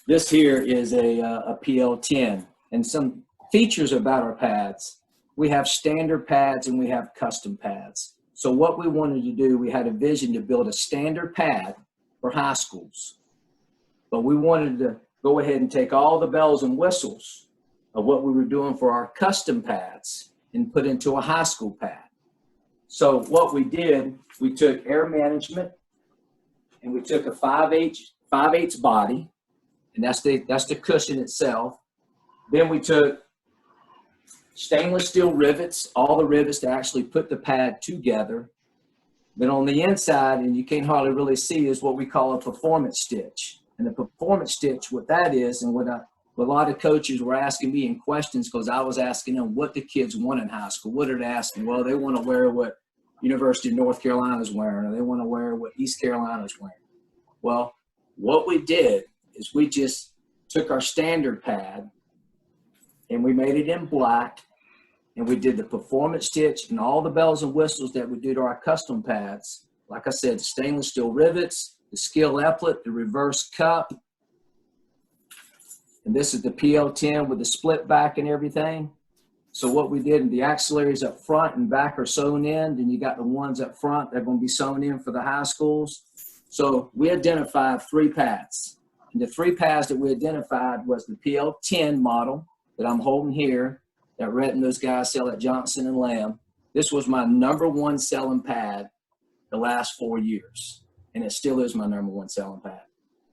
This here is a PL10, and some features about our pads. We have standard pads and we have custom pads. So what we wanted to do, we had a vision to build a standard pad for high schools, but we wanted to go ahead and take all the bells and whistles of what we were doing for our custom pads and put into a high school pad. So what we did, we took air management and we took a 5/8 body, and that's the cushion itself. Then we took stainless steel rivets, all the rivets to actually put the pad together. Then on the inside, and you can't hardly really see, is what we call a performance stitch. And the performance stitch, what that is, and what a lot of coaches were asking me in questions, because I was asking them what the kids want in high school. What are they asking? Well, they want to wear what University of North Carolina is wearing, or they want to wear what East Carolina is wearing. Well, what we did is we just took our standard pad and we made it in black, and we did the performance stitch and all the bells and whistles that we do to our custom pads. Like I said, the stainless steel rivets, the skill epaulet, the reverse cup. And this is the PL10 with the split back and everything. So what we did, the auxiliaries up front and back are sewn in. Then you got the ones up front that are going to be sewn in for the high schools. So we identified 3 pads. And the 3 pads that we identified was the PL10 model that I'm holding here, that Rhett and those guys sell at Johnson-Lambe. This was my #1 selling pad the last 4 years, and it still is my #1 selling pad.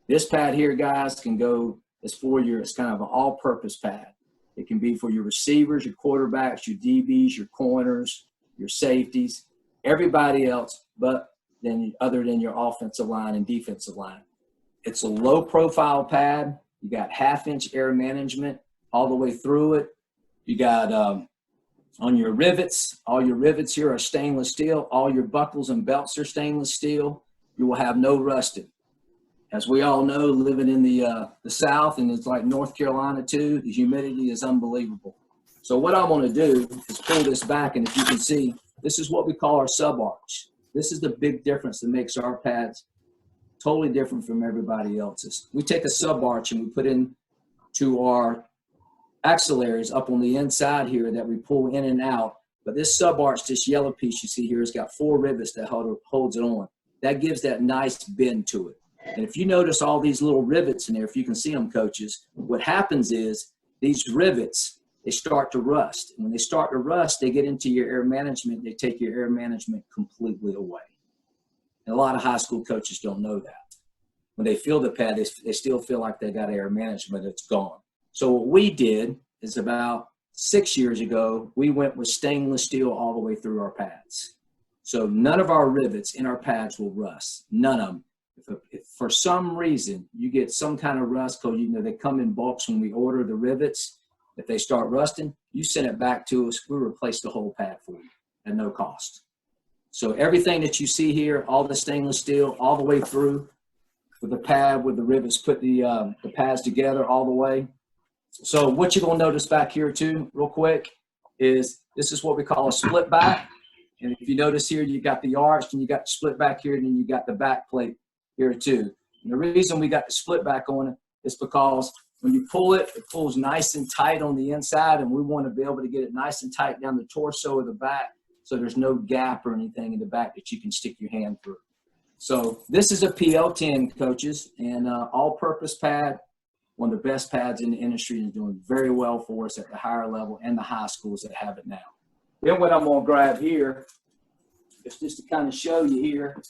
This pad here, guys, can go, it's 4 years. It's kind of an all-purpose pad. It can be for your receivers, your quarterbacks, your DBs, your corners, your safeties, everybody else, but then other than your offensive line and defensive line. It's a low-profile pad. You got 1/2-inch air management all the way through it. You got on your rivets, all your rivets here are stainless steel. All your buckles and belts are stainless steel. You will have no rusting. As we all know, living in the South, and it's like North Carolina too, the humidity is unbelievable. So what I'm going to do is pull this back, and if you can see, this is what we call our sub-arch. This is the big difference that makes our pads totally different from everybody else's. We take a sub-arch and we put into our auxiliaries up on the inside here that we pull in and out. But this sub-arch, this yellow piece you see here, has got 4 rivets that holds it on. That gives that nice bend to it. And if you notice all these little rivets in there, if you can see them, coaches, what happens is these rivets, they start to rust. And when they start to rust, they get into your air management. They take your air management completely away. And a lot of high school coaches don't know that. When they feel the pad, they still feel like they got air management. It's gone. So what we did is about 6 years ago, we went with stainless steel all the way through our pads. So none of our rivets in our pads will rust. None of them. If for some reason you get some kind of rust, because you know they come in bulks when we order the rivets, if they start rusting, you send it back to us. We replace the whole pad for you at no cost. So everything that you see here, all the stainless steel, all the way through with the pad, with the rivets, put the pads together all the way. So what you're going to notice back here too, real quick, is this is what we call a split back. And if you notice here, you got the arch, and you got the split back here, and then you got the back plate here too. And the reason we got the split back on it is because when you pull it, it pulls nice and tight on the inside, and we want to be able to get it nice and tight down the torso of the back so there's no gap or anything in the back that you can stick your hand through. So this is a PL10, coaches, and all-purpose pad. One of the best pads in the industry, and doing very well for us at the higher level and the high schools that have it now. Then what I'm going to grab here is just to kind of show you here.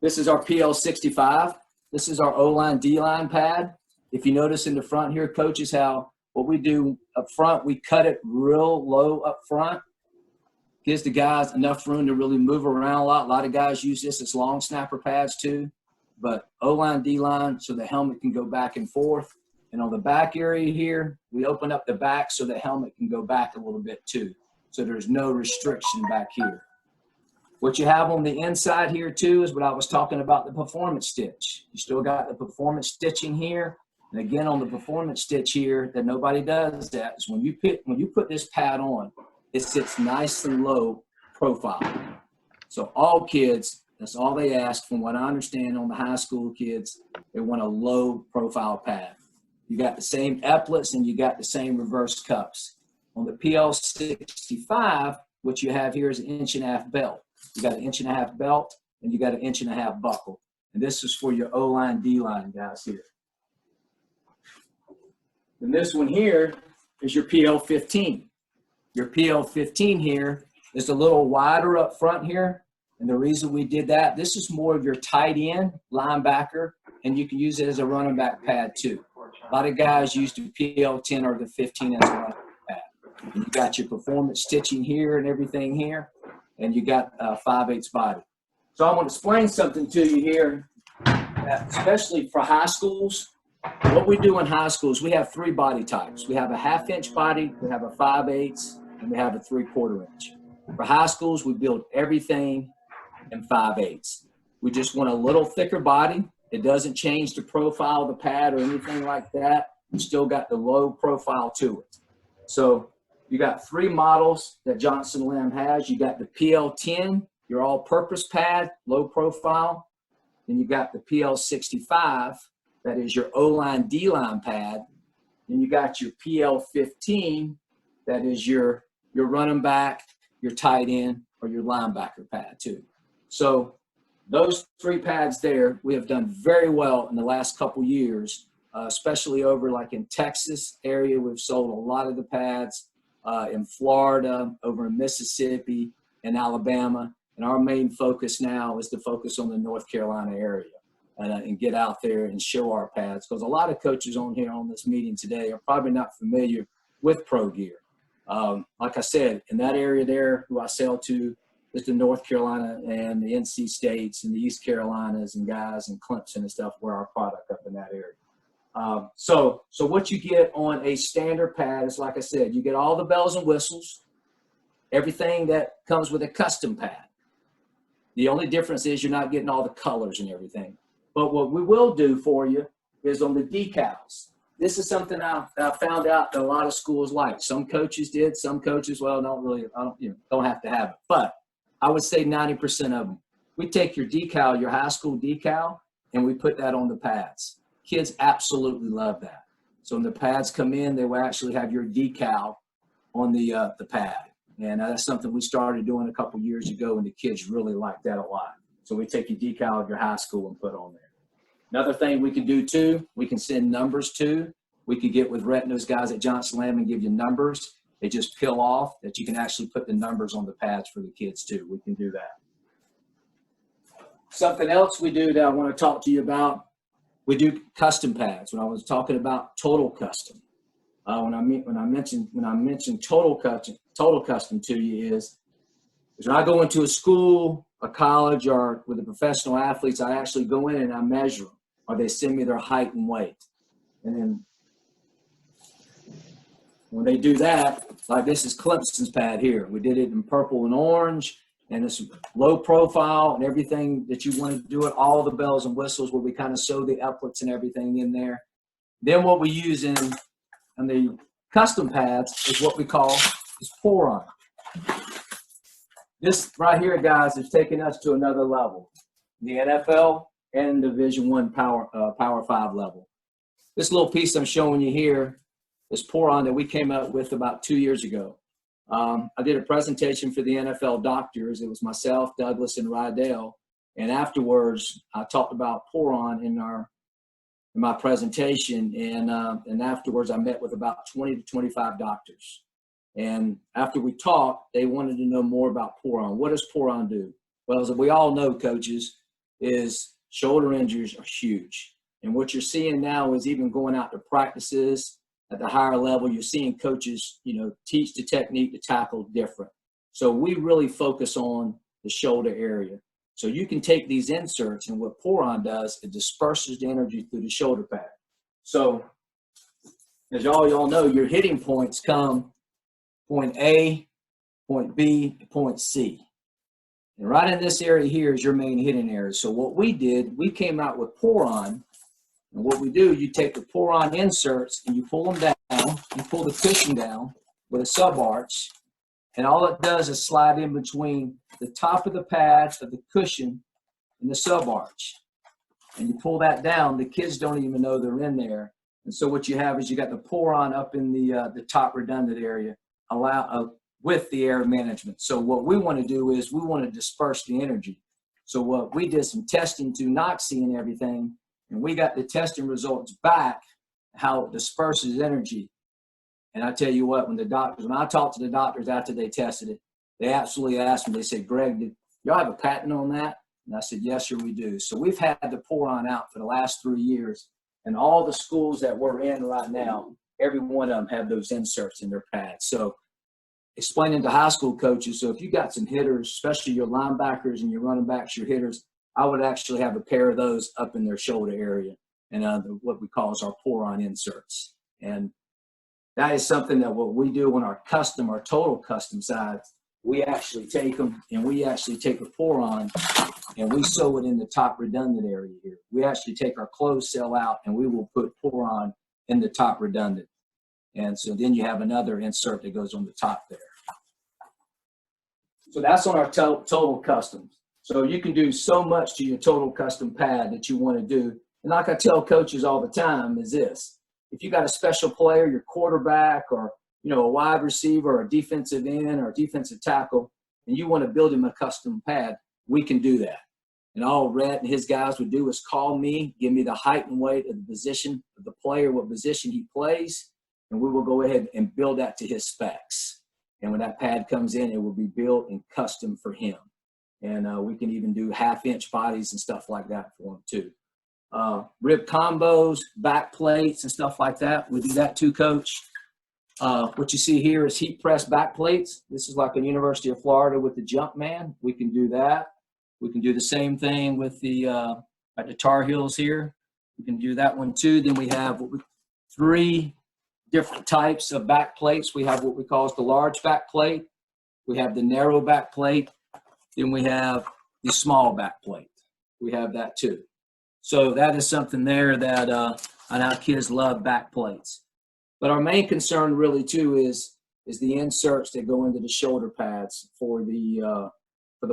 This is our PL65. This is our O-line, D-line pad. If you notice in the front here, coaches, how what we do up front, we cut it real low up front. Gives the guys enough room to really move around a lot. A lot of guys use this as long snapper pads too. But O-line, D-line, so the helmet can go back and forth. And on the back area here, we open up the back so the helmet can go back a little bit too. So there's no restriction back here. What you have on the inside here too is what I was talking about, the performance stitch. You still got the performance stitching here. And again, on the performance stitch here, that nobody does that, is when you put this pad on, it sits nice and low profile. So all kids, that's all they ask, from what I understand on the high school kids, they want a low profile pad. You got the same epaulets and you got the same reverse cups. On the PL65, what you have here is an 1.5-inch belt. You got an 1.5-inch belt and you got an 1.5-inch buckle. And this is for your O-line, D-line guys here. And this one here is your PL15. Your PL15 here is a little wider up front here. And the reason we did that, this is more of your tight end linebacker, and you can use it as a running back pad too. A lot of guys use the PL10 or the 15 as a running back pad. And you got your performance stitching here and everything here, and you got 5/8 body. So I'm going to explain something to you here, especially for high schools. What we do in high schools, we have 3 body types. We have a 1/2-inch body, we have a 5/8, and we have a 3/4 inch. For high schools, we build everything in 5/8. We just want a little thicker body. It doesn't change the profile of the pad or anything like that. You still got the low profile to it. So you got 3 models that Johnson-Lambe has. You got the PL10, your all-purpose pad, low profile. Then you got the PL65, that is your O-line, D-line pad. Then you got your PL15, that is your running back, your tight end, or your linebacker pad too. So those 3 pads there, we have done very well in the last couple years, especially over like in Texas area. We've sold a lot of the pads in Florida, over in Mississippi, and Alabama. And our main focus now is to focus on the North Carolina area and get out there and show our pads. Because a lot of coaches on here on this meeting today are probably not familiar with Pro Gear. Like I said, in that area there, who I sell to is the North Carolina and the NC States and the East Carolinas and guys and Clemson and stuff wear our product up in that area. So what you get on a standard pad is, like I said, you get all the bells and whistles, everything that comes with a custom pad. The only difference is you're not getting all the colors and everything. But what we will do for you is on the decals. This is something I found out that a lot of schools like. Some coaches did, some coaches, well, don't have to have it. But I would say 90% of them. We take your decal, your high school decal, and we put that on the pads. Kids absolutely love that. So when the pads come in, they will actually have your decal on the pad. And that's something we started doing a couple years ago, and the kids really like that a lot. So we take your decal of your high school and put on there. Another thing we can do too, we can send numbers to. We could get with Rhett and those guys at Johnson-Lambe and give you numbers. They just peel off that you can actually put the numbers on the pads for the kids too. We can do that. Something else we do that I want to talk to you about, we do custom pads. When I was talking about total custom, when I mentioned total custom to you is when I go into a school, a college, or with the professional athletes, I actually go in and I measure them, or they send me their height and weight. And then when they do that, like this is Clemson's pad here. We did it in purple and orange, and it's low profile and everything that you want to do it, all the bells and whistles where we kind of sew the epaulets and everything in there. Then what we use in the custom pads is what we call is pour-on. This right here, guys, is taking us to another level. The NFL and Division I Power 5 level. This little piece I'm showing you here is pour-on that we came up with about 2 years ago. I did a presentation for the NFL doctors. It was myself, Douglas, and Rydell. And afterwards, I talked about pour-on in my presentation. And afterwards, I met with about 20 to 25 doctors. And after we talked, they wanted to know more about pour-on. What does pour-on do? Well, as we all know, coaches, is shoulder injuries are huge. And what you're seeing now is even going out to practices at the higher level, you're seeing coaches, teach the technique to tackle different. So we really focus on the shoulder area. So you can take these inserts, and what pour-on does, it disperses the energy through the shoulder pad. So as y'all know, your hitting points come point A, point B, and point C. And right in this area here is your main hitting area. So what we did, we came out with pour-on. And what we do, you take the pour-on inserts and you pull them down, you pull the cushion down with a sub-arch, and all it does is slide in between the top of the pad of the cushion and the sub-arch. And you pull that down, the kids don't even know they're in there, And so what you have is you got the pour-on up in the top redundant area, with the air management. So what we want to do is we want to disperse the energy. So what we did some testing to NOxie and everything, and we got the testing results back, how it disperses energy. And I tell you what, when I talked to the doctors after they tested it, they absolutely asked me, they said, Greg, did y'all have a patent on that? And I said, yes, sir, we do. So we've had the pour-on out for the last 3 years, and all the schools that we're in right now, every one of them have those inserts in their pads. So explaining to high school coaches, so if you got some hitters, especially your linebackers and your running backs, your hitters, I would actually have a pair of those up in their shoulder area, and what we call is our pour-on inserts. And that is something that what we do on our total custom side, we actually take them and we actually take a pour-on and we sew it in the top redundant area here. We actually take our closed cell out and we will put pour-on in the top redundant. And so then you have another insert that goes on the top there. So that's on our total customs. So you can do so much to your total custom pad that you want to do. And like I tell coaches all the time is this: if you got a special player, your quarterback or a wide receiver or a defensive end or a defensive tackle, and you want to build him a custom pad, we can do that. And all Rhett and his guys would do is call me, give me the height and weight of the position of the player, what position he plays, and we will go ahead and build that to his specs. And when that pad comes in, it will be built and custom for him. And we can even do half-inch bodies and stuff like that for him too. Rib combos, back plates, and stuff like that. We do that too, Coach. What you see here is heat press back plates. This is like a University of Florida with the Jumpman. We can do that. We can do the same thing with at the Tar Heels here. We can do that one too. Then we have 3 different types of back plates. We have what we call the large back plate. We have the narrow back plate. Then we have the small back plate. We have that too. So that is something there that I know kids love back plates. But our main concern really too is the inserts that go into the shoulder pads for the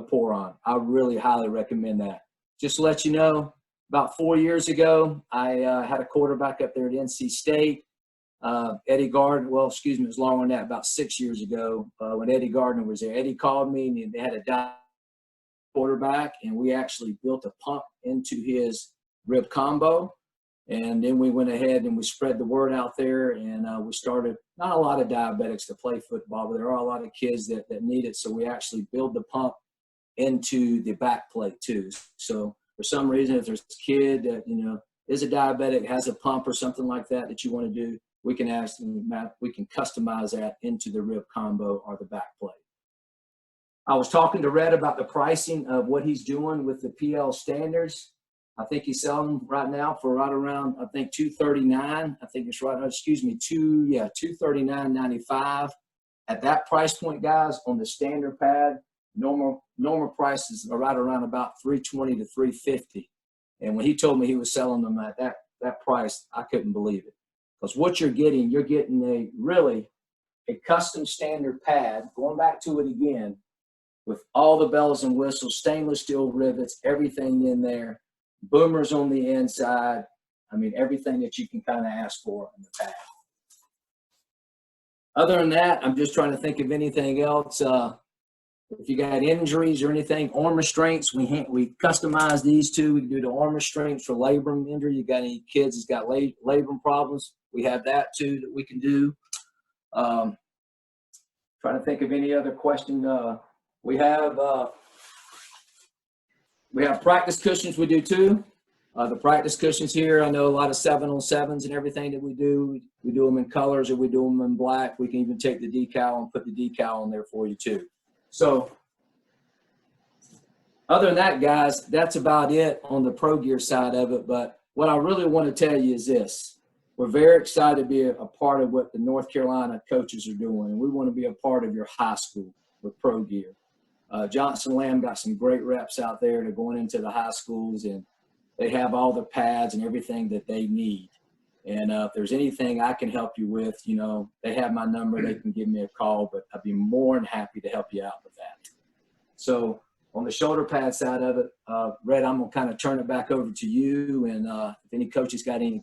pour-on. I really highly recommend that. Just to let you know, about 4 years ago, I had a quarterback up there at NC State. Eddie Gardner, it was longer than that, about 6 years ago when Eddie Gardner was there. Eddie called me and they had a quarterback, and we actually built a pump into his rib combo. And then we went ahead and we spread the word out there, and we started, not a lot of diabetics to play football, but there are a lot of kids that need it. So we actually build the pump into the back plate too. So for some reason, if there's a kid that, is a diabetic, has a pump or something like that you want to do, we can customize that into the rib combo or the back plate. I was talking to Red about the pricing of what he's doing with the PL standards. I think he's selling them right now for right around, I think $239. I think it's right, $239.95. At that price point, guys, on the standard pad, normal prices are right around about $320 to $350. And when he told me he was selling them at that price, I couldn't believe it. Because what you're getting a custom standard pad, going back to it again, with all the bells and whistles, stainless steel rivets, everything in there, boomers on the inside. I mean, everything that you can kind of ask for in the pad. Other than that, I'm just trying to think of anything else. If you got injuries or anything, arm restraints, we customize these too. We can do the arm restraints for labrum injury. You got any kids that's got labrum problems, we have that too that we can do. Trying to think of any other question. We have practice cushions we do too. The practice cushions here, I know a lot of 7-on-7s and everything that we do. We do them in colors or we do them in black. We can even take the decal and put the decal on there for you too. So other than that, guys, that's about it on the Pro Gear side of it. But what I really want to tell you is this. We're very excited to be a part of what the North Carolina coaches are doing, and we want to be a part of your high school with Pro Gear. Johnson-Lambe got some great reps out there. They're going into the high schools, and they have all the pads and everything that they need. And if there's anything I can help you with, they have my number. They can give me a call, but I'd be more than happy to help you out with that. So on the shoulder pad side of it, Red, I'm going to kind of turn it back over to you. And if any coaches got any